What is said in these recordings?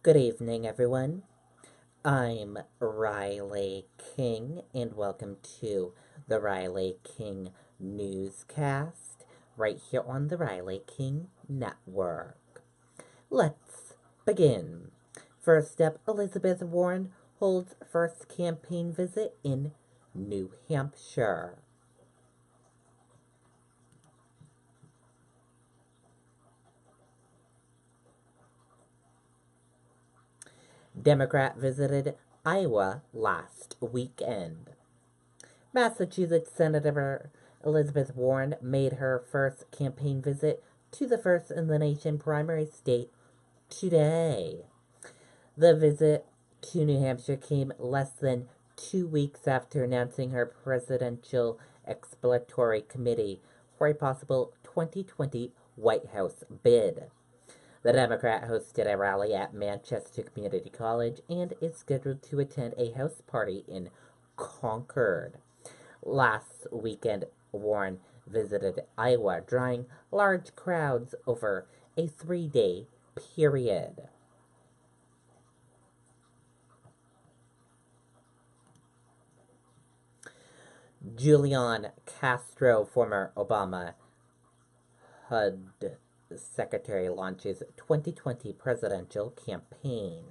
Good evening, everyone. I'm Riley King, and welcome to the Riley King Newscast, right here on the Riley King Network. Let's begin. First up, Elizabeth Warren holds first campaign visit in New Hampshire. Democrat visited Iowa last weekend. Massachusetts Senator Elizabeth Warren made her first campaign visit to the first in the nation primary state today. The visit to New Hampshire came less than 2 weeks after announcing her presidential exploratory committee for a possible 2020 White House bid. The Democrat hosted a rally at Manchester Community College and is scheduled to attend a house party in Concord. Last weekend, Warren visited Iowa, drawing large crowds over a 3-day period. Julian Castro, former Obama HUD secretary, launches 2020 presidential campaign.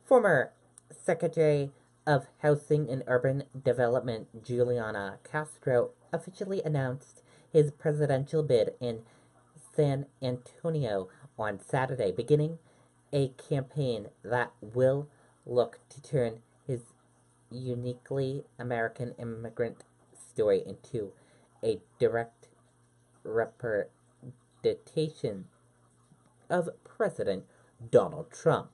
Former Secretary of Housing and Urban Development Juliana Castro officially announced his presidential bid in San Antonio on Saturday, beginning a campaign that will look to turn his uniquely American immigrant story into a direct representation of President Donald Trump.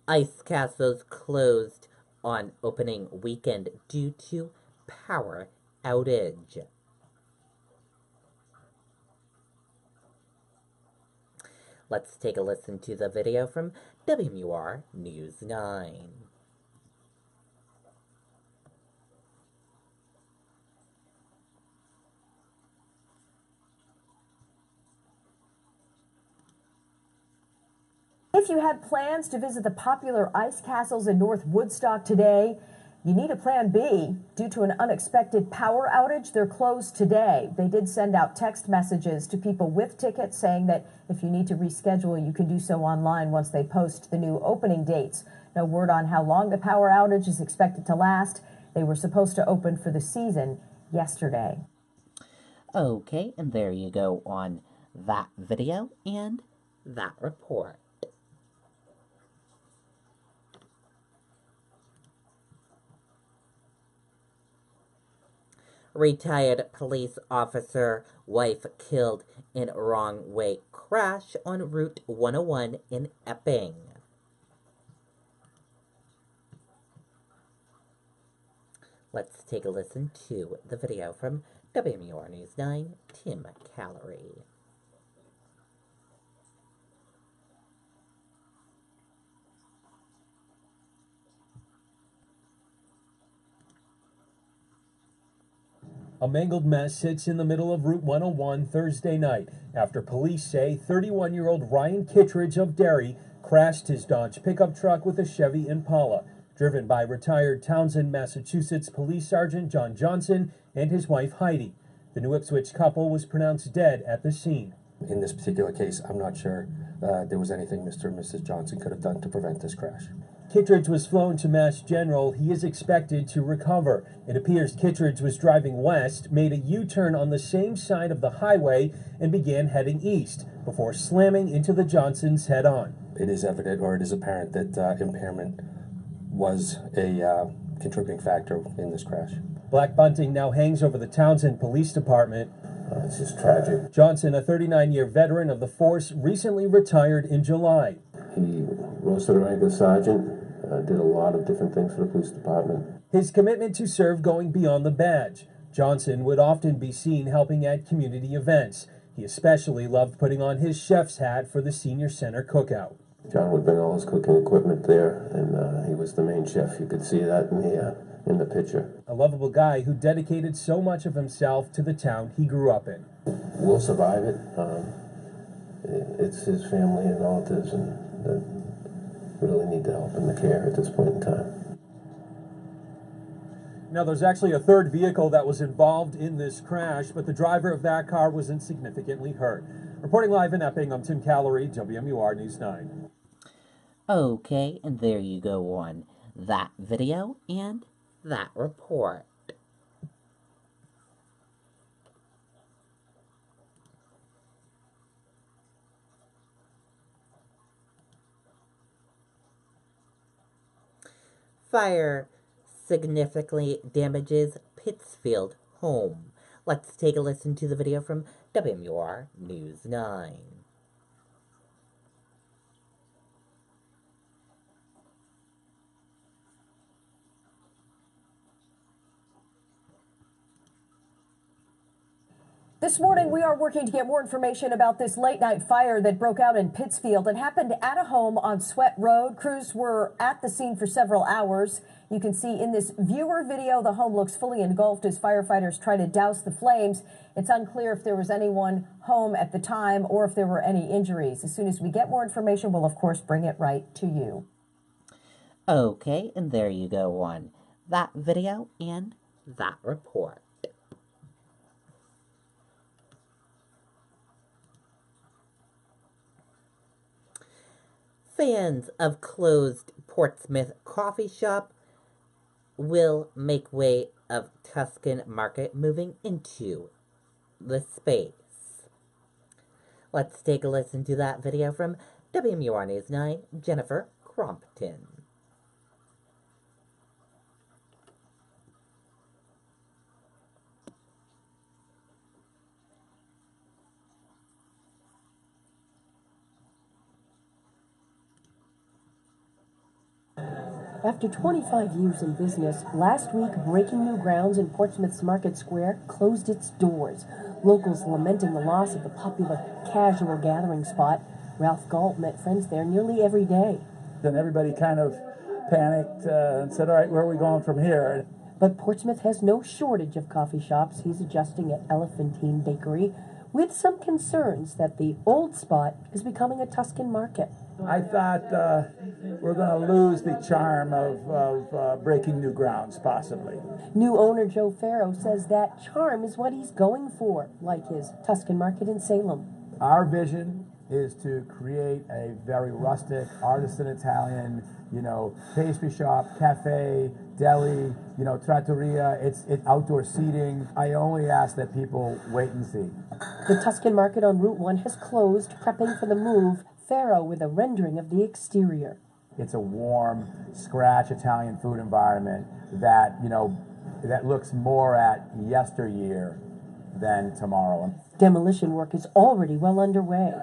Ice castles closed on opening weekend due to power outage. Let's take a listen to the video from WMUR News 9. If you had plans to visit the popular ice castles in North Woodstock today, you need a plan B. Due to an unexpected power outage, they're closed today. They did send out text messages to people with tickets saying that if you need to reschedule, you can do so online once they post the new opening dates. No word on how long the power outage is expected to last. They were supposed to open for the season yesterday. Okay, and there you go on that video and that report. Retired police officer wife killed in wrong way crash on Route 101 in Epping. Let's take a listen to the video from WMUR News 9, Tim Callery. A mangled mess sits in the middle of Route 101 Thursday night after police say 31-year-old Ryan Kittredge of Derry crashed his Dodge pickup truck with a Chevy Impala, driven by retired Townsend, Massachusetts Police Sergeant John Johnson and his wife Heidi. The New Ipswich couple was pronounced dead at the scene. In this particular case, I'm not sure there was anything Mr. and Mrs. Johnson could have done to prevent this crash. Kittredge was flown to Mass General. He is expected to recover. It appears Kittredge was driving west, made a U-turn on the same side of the highway, and began heading east before slamming into the Johnsons head-on. It is evident, or it is apparent, that impairment was a contributing factor in this crash. Black bunting now hangs over the Townsend Police Department. It's just tragic. Johnson, a 39-year veteran of the force, recently retired in July. He rose to the rank of sergeant, did a lot of different things for the police department. His commitment to serve going beyond the badge. Johnson would often be seen helping at community events. He especially loved putting on his chef's hat for the senior center cookout. John would bring all his cooking equipment there, and he was the main chef. You could see that in in the picture. A lovable guy who dedicated so much of himself to the town he grew up in. We'll survive it. It's his family and relatives and that really need the help and the care at this point in time. Now, there's actually a third vehicle that was involved in this crash, but the driver of that car wasn't significantly hurt. Reporting live in Epping, I'm Tim Callery, WMUR News 9. Okay, and there you go on that video and that report. Fire significantly damages Pittsfield home. Let's take a listen to the video from WMUR News 9. This morning, we are working to get more information about this late-night fire that broke out in Pittsfield. It happened at a home on Sweat Road. Crews were at the scene for several hours. You can see in this viewer video, the home looks fully engulfed as firefighters try to douse the flames. It's unclear if there was anyone home at the time or if there were any injuries. As soon as we get more information, we'll, of course, bring it right to you. Okay, and there you go on that video and that report. Fans of closed Portsmouth coffee shop will make way of Tuscan Market moving into the space. Let's take a listen to that video from WMUR News 9, Jennifer Crompton. After 25 years in business, last week Breaking New Grounds in Portsmouth's Market Square closed its doors. Locals lamenting the loss of the popular casual gathering spot. Ralph Galt met friends there nearly every day. Then everybody kind of panicked and said, all right, where are we going from here? But Portsmouth has no shortage of coffee shops. He's adjusting at Elephantine Bakery with some concerns that the old spot is becoming a Tuscan market. I thought we're going to lose the charm of Breaking New Grounds, possibly. New owner Joe Farrow says that charm is what he's going for, like his Tuscan market in Salem. Our vision is to create a very rustic, artisan Italian, pastry shop, cafe, deli, trattoria. It's outdoor seating. I only ask that people wait and see. The Tuscan market on Route 1 has closed, prepping for the move. Farrow with a rendering of the exterior. It's a warm, scratch Italian food environment that, that looks more at yesteryear than tomorrow. Demolition work is already well underway.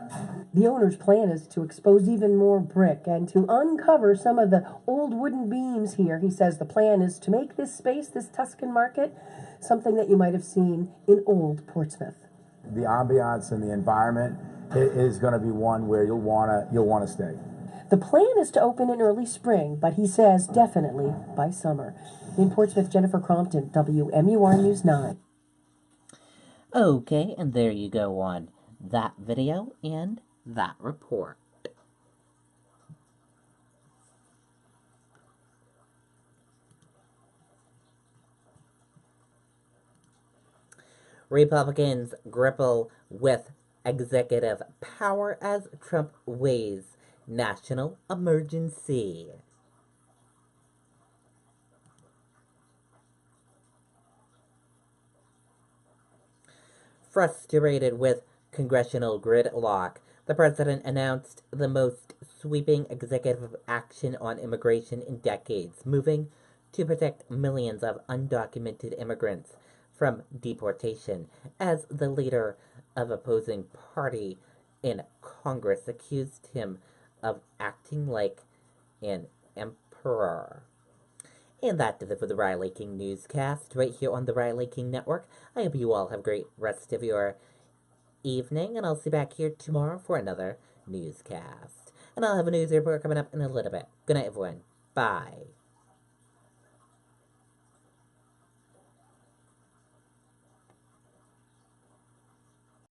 The owner's plan is to expose even more brick and to uncover some of the old wooden beams here. He says the plan is to make this space, this Tuscan market, something that you might have seen in old Portsmouth. The ambiance and the environment is going to be one where you'll want to stay. The plan is to open in early spring, but he says definitely by summer. In Portsmouth, Jennifer Crompton, WMUR News 9. Okay, and there you go on that video and that report. Republicans grapple with executive power as Trump weighs national emergency. Frustrated with congressional gridlock, the president announced the most sweeping executive action on immigration in decades, moving to protect millions of undocumented immigrants from deportation, as the leader of opposing party in Congress accused him of acting like an emperor. And that does it for the Riley King Newscast right here on the Riley King Network. I hope you all have a great rest of your evening, and I'll see you back here tomorrow for another newscast. And I'll have a news report coming up in a little bit. Good night, everyone. Bye.